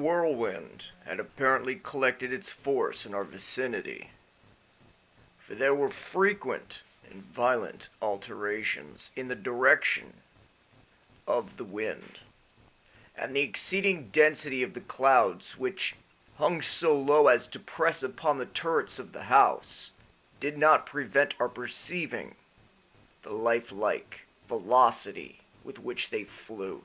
whirlwind had apparently collected its force in our vicinity, for there were frequent and violent alterations in the direction of the wind, and the exceeding density of the clouds, which hung so low as to press upon the turrets of the house, did not prevent our perceiving the lifelike velocity with which they flew,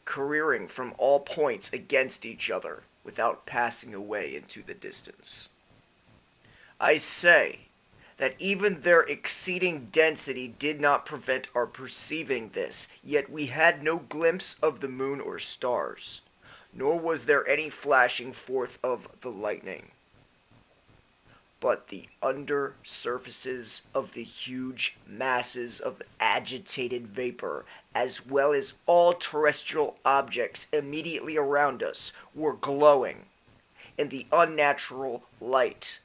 careering from all points against each other without passing away into the distance. I say that even their exceeding density did not prevent our perceiving this, yet we had no glimpse of the moon or stars, nor was there any flashing forth of the lightning. But the under surfaces of the huge masses of agitated vapor, as well as all terrestrial objects immediately around us, were glowing in the unnatural light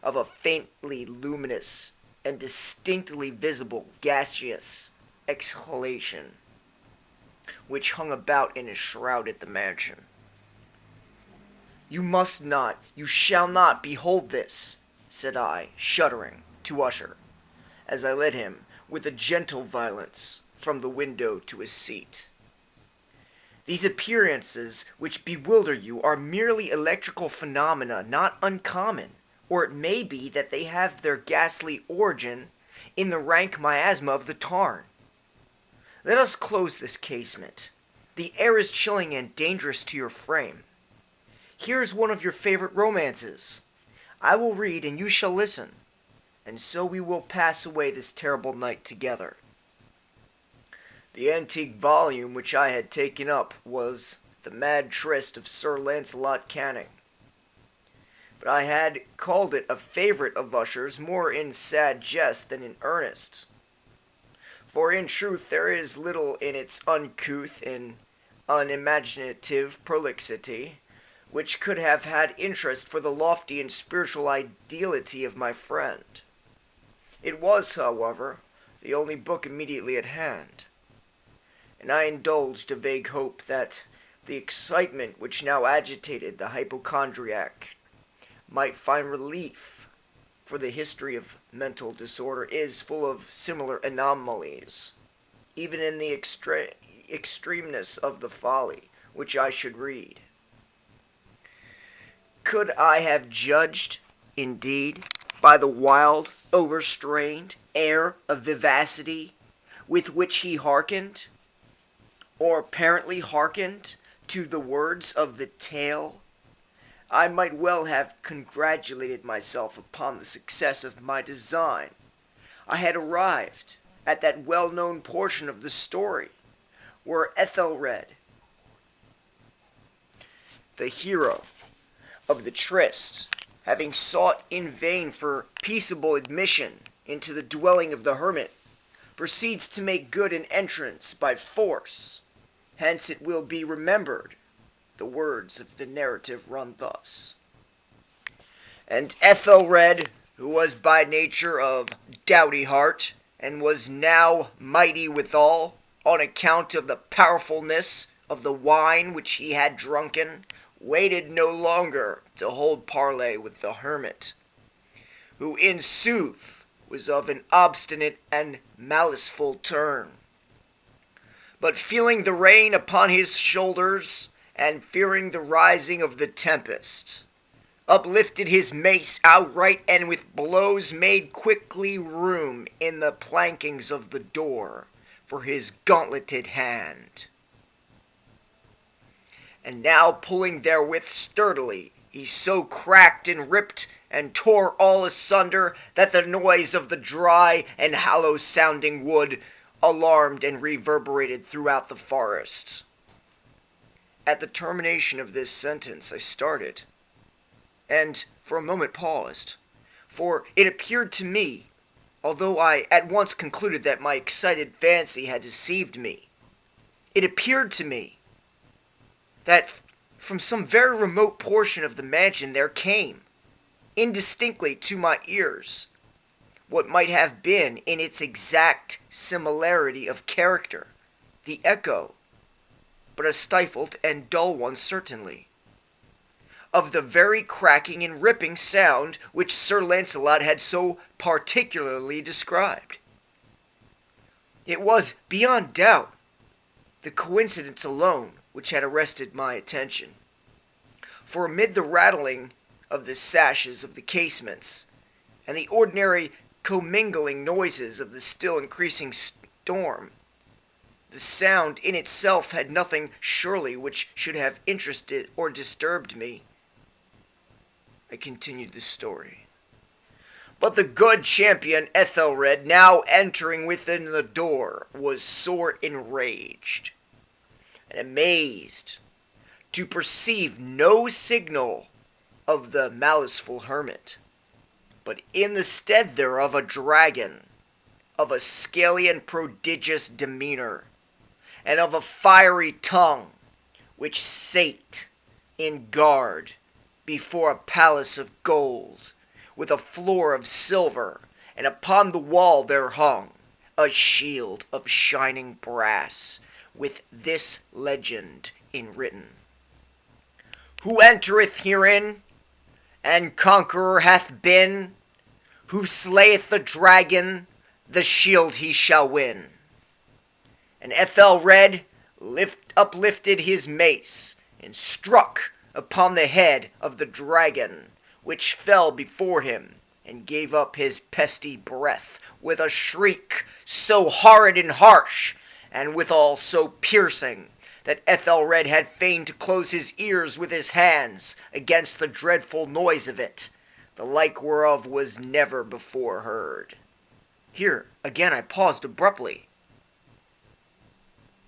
of a faintly luminous and distinctly visible gaseous exhalation, which hung about and enshrouded the mansion. "You must not, you shall not behold this," said I, shuddering, to Usher, as I led him, with a gentle violence, from the window to his seat. "These appearances which bewilder you are merely electrical phenomena not uncommon, or it may be that they have their ghastly origin in the rank miasma of the tarn. Let us close this casement. The air is chilling and dangerous to your frame. Here is one of your favorite romances. I will read and you shall listen, and so we will pass away this terrible night together." The antique volume which I had taken up was The Mad Tryst of Sir Lancelot Canning, but I had called it a favorite of Usher's more in sad jest than in earnest. For in truth there is little in its uncouth and unimaginative prolixity which could have had interest for the lofty and spiritual ideality of my friend. It was, however, the only book immediately at hand, and I indulged a vague hope that the excitement which now agitated the hypochondriac might find relief, for the history of mental disorder is full of similar anomalies, even in the extremeness of the folly which I should read. Could I have judged, indeed, by the wild, overstrained air of vivacity with which he hearkened, or apparently hearkened, to the words of the tale, I might well have congratulated myself upon the success of my design. I had arrived at that well-known portion of the story where Ethelred, the hero of the tryst, having sought in vain for peaceable admission into the dwelling of the hermit, proceeds to make good an entrance by force. Hence it will be remembered the words of the narrative run thus: "And Ethelred, who was by nature of doughty heart, and was now mighty withal, on account of the powerfulness of the wine which he had drunken, waited no longer to hold parley with the hermit, who in sooth was of an obstinate and maliceful turn. But feeling the rain upon his shoulders, and fearing the rising of the tempest, uplifted his mace outright, and with blows made quickly room in the plankings of the door for his gauntleted hand. And now pulling therewith sturdily, he so cracked and ripped and tore all asunder that the noise of the dry and hollow-sounding wood alarmed and reverberated throughout the forest." At the termination of this sentence I started, and for a moment paused, for it appeared to me, although I at once concluded that my excited fancy had deceived me, it appeared to me that from some very remote portion of the mansion there came, indistinctly to my ears, what might have been, in its exact similarity of character, the echo, but a stifled and dull one certainly, of the very cracking and ripping sound which Sir Lancelot had so particularly described. It was, beyond doubt, the coincidence alone which had arrested my attention. For amid the rattling of the sashes of the casements, and the ordinary commingling noises of the still increasing storm, the sound in itself had nothing surely which should have interested or disturbed me. I continued the story. But the good champion Ethelred, now entering within the door, was sore enraged and amazed to perceive no signal of the maliceful hermit, but in the stead thereof a dragon, of a scaly and prodigious demeanor, and of a fiery tongue, which sate in guard before a palace of gold, with a floor of silver, and upon the wall there hung a shield of shining brass, with this legend enwritten: Who entereth herein, and conqueror hath been, who slayeth the dragon, the shield he shall win. And Ethelred uplifted his mace, and struck upon the head of the dragon, which fell before him, and gave up his pesty breath with a shriek so horrid and harsh, and withal so piercing, that Ethelred had fain to close his ears with his hands against the dreadful noise of it, the like whereof was never before heard. Here again I paused abruptly,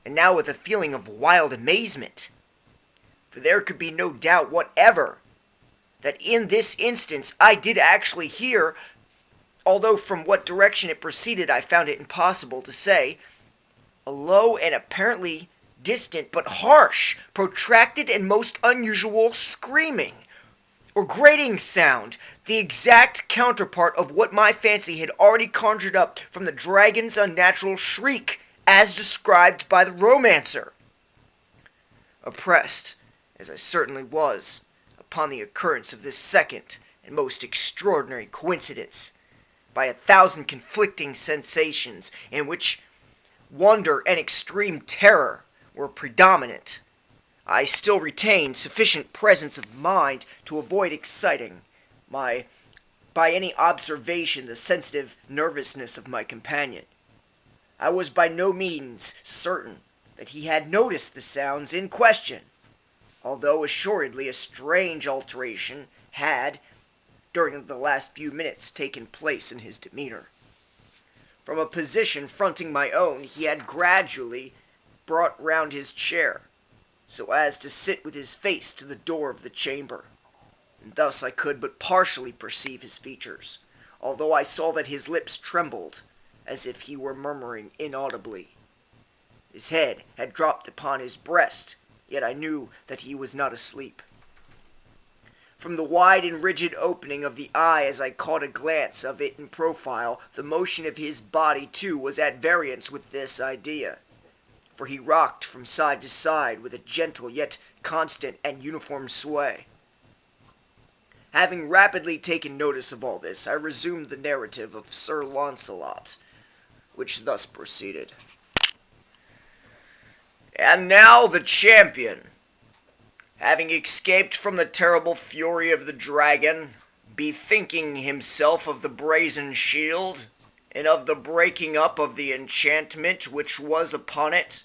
and now with a feeling of wild amazement, for there could be no doubt whatever that in this instance I did actually hear, although from what direction it proceeded I found it impossible to say, a low and apparently distant but harsh, protracted and most unusual screaming or grating sound, the exact counterpart of what my fancy had already conjured up from the dragon's unnatural shriek as described by the romancer. Oppressed, as I certainly was, upon the occurrence of this second and most extraordinary coincidence, by 1,000 conflicting sensations in which wonder and extreme terror were predominant, I still retained sufficient presence of mind to avoid exciting by any observation the sensitive nervousness of my companion. I was by no means certain that he had noticed the sounds in question, although assuredly a strange alteration had, during the last few minutes, taken place in his demeanor. From a position fronting my own, he had gradually brought round his chair, so as to sit with his face to the door of the chamber, and thus I could but partially perceive his features, although I saw that his lips trembled, as if he were murmuring inaudibly. His head had dropped upon his breast, yet I knew that he was not asleep. From the wide and rigid opening of the eye as I caught a glance of it in profile, the motion of his body, too, was at variance with this idea, for he rocked from side to side with a gentle yet constant and uniform sway. Having rapidly taken notice of all this, I resumed the narrative of Sir Launcelot, which thus proceeded. And now the champion, having escaped from the terrible fury of the dragon, bethinking himself of the brazen shield, and of the breaking up of the enchantment which was upon it,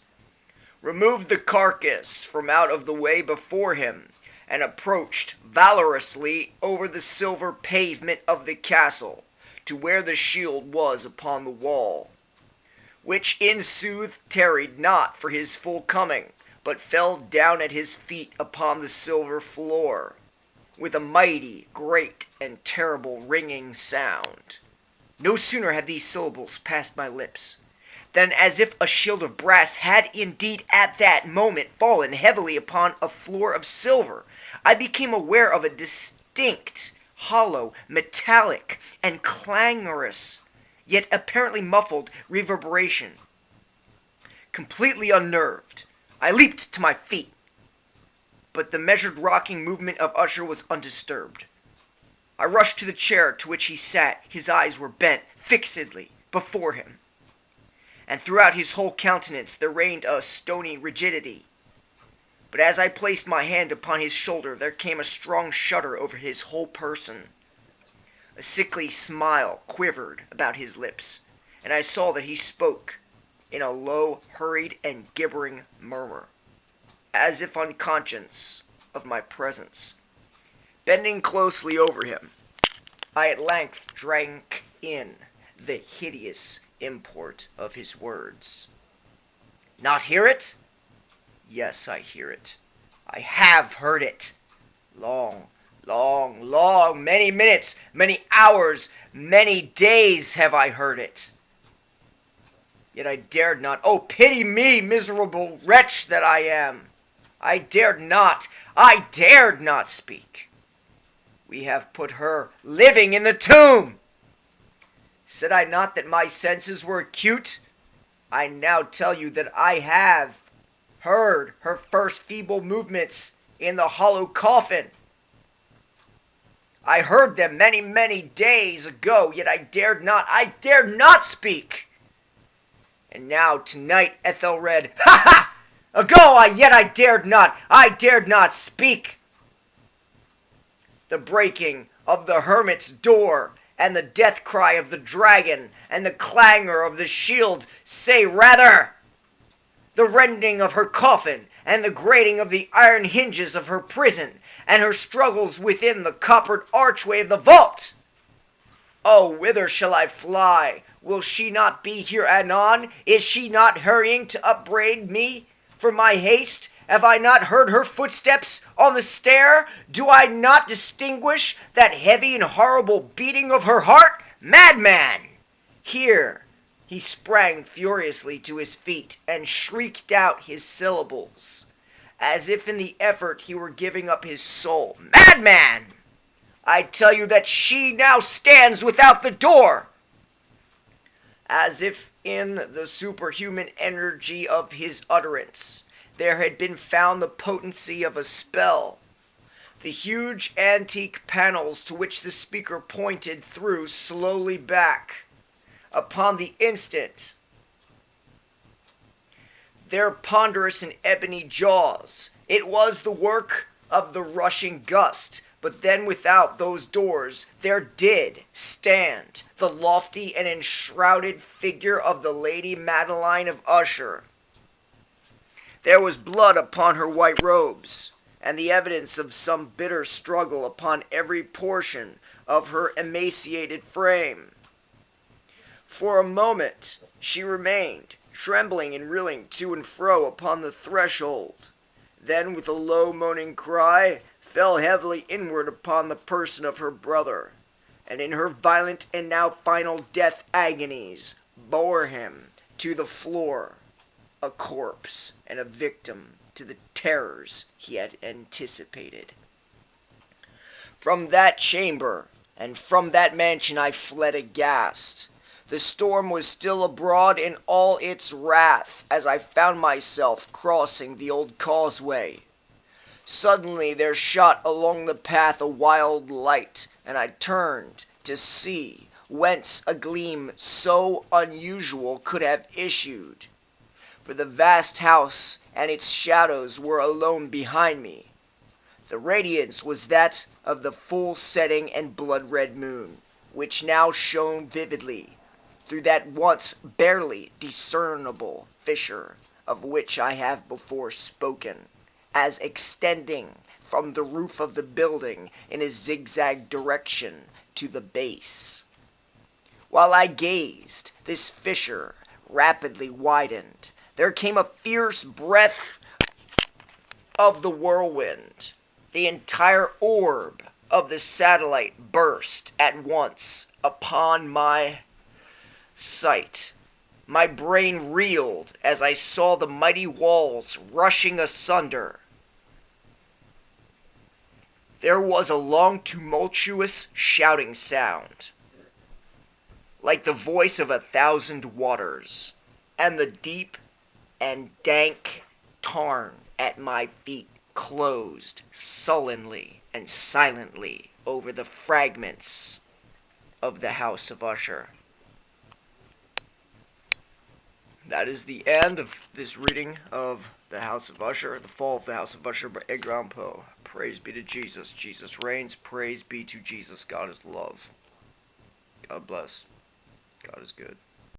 removed the carcass from out of the way before him, and approached valorously over the silver pavement of the castle, to where the shield was upon the wall, which in sooth tarried not for his full coming, but fell down at his feet upon the silver floor, with a mighty, great, and terrible ringing sound. No sooner had these syllables passed my lips, than as if a shield of brass had indeed at that moment fallen heavily upon a floor of silver, I became aware of a distinct, hollow, metallic, and clangorous, yet apparently muffled reverberation. Completely unnerved, I leaped to my feet, but the measured rocking movement of Usher was undisturbed. I rushed to the chair to which he sat. His eyes were bent fixedly before him, and throughout his whole countenance there reigned a stony rigidity. But as I placed my hand upon his shoulder, there came a strong shudder over his whole person. A sickly smile quivered about his lips, and I saw that he spoke in a low, hurried, and gibbering murmur, as if unconscious of my presence. Bending closely over him, I at length drank in the hideous import of his words. Not hear it? Yes, I hear it. I have heard it. Long, many minutes, many hours, many days have I heard it. Yet I dared not. Oh, pity me, miserable wretch that I am. I dared not speak. We have put her living in the tomb. Said I not that my senses were acute? I now tell you that I have heard her first feeble movements in the hollow coffin. I heard them many days ago, yet I dared not speak. And now tonight Ethelred, yet I dared not speak. The breaking of the hermit's door, and the death cry of the dragon, and the clangor of the shield, say rather, the rending of her coffin, and the grating of the iron hinges of her prison, and her struggles within the coppered archway of the vault. Oh, whither shall I fly? Will she not be here anon? Is she not hurrying to upbraid me for my haste? Have I not heard her footsteps on the stair? Do I not distinguish that heavy and horrible beating of her heart? Madman! Here he sprang furiously to his feet and shrieked out his syllables, as if in the effort he were giving up his soul. Madman! I tell you that she now stands without the door. As if in the superhuman energy of his utterance there had been found the potency of a spell. The huge antique panels to which the speaker pointed threw slowly back. Upon the instant, their ponderous and ebony jaws. It was the work of the rushing gust, but then without those doors there did stand the lofty and enshrouded figure of the Lady Madeline of Usher. There was blood upon her white robes, and the evidence of some bitter struggle upon every portion of her emaciated frame. For a moment she remained, trembling and reeling to and fro upon the threshold, then with a low moaning cry fell heavily inward upon the person of her brother, and in her violent and now final death agonies bore him to the floor, a corpse and a victim to the terrors he had anticipated. From that chamber and from that mansion I fled aghast. The storm was still abroad in all its wrath as I found myself crossing the old causeway. Suddenly there shot along the path a wild light, and I turned to see whence a gleam so unusual could have issued. For the vast house and its shadows were alone behind me. The radiance was that of the full setting and blood-red moon, which now shone vividly through that once barely discernible fissure of which I have before spoken, as extending from the roof of the building in a zigzag direction to the base. While I gazed, this fissure rapidly widened. There came a fierce breath of the whirlwind. The entire orb of the satellite burst at once upon my sight. My brain reeled as I saw the mighty walls rushing asunder. There was a long, tumultuous shouting sound, like the voice of 1,000 waters, and the deep and dank tarn at my feet closed sullenly and silently over the fragments of the house of Usher. That is the end of this reading of the House of Usher, the Fall of the House of Usher by Edgar Allan Poe. Praise be to Jesus. Jesus reigns. Praise be to Jesus. God is love. God bless. God is good.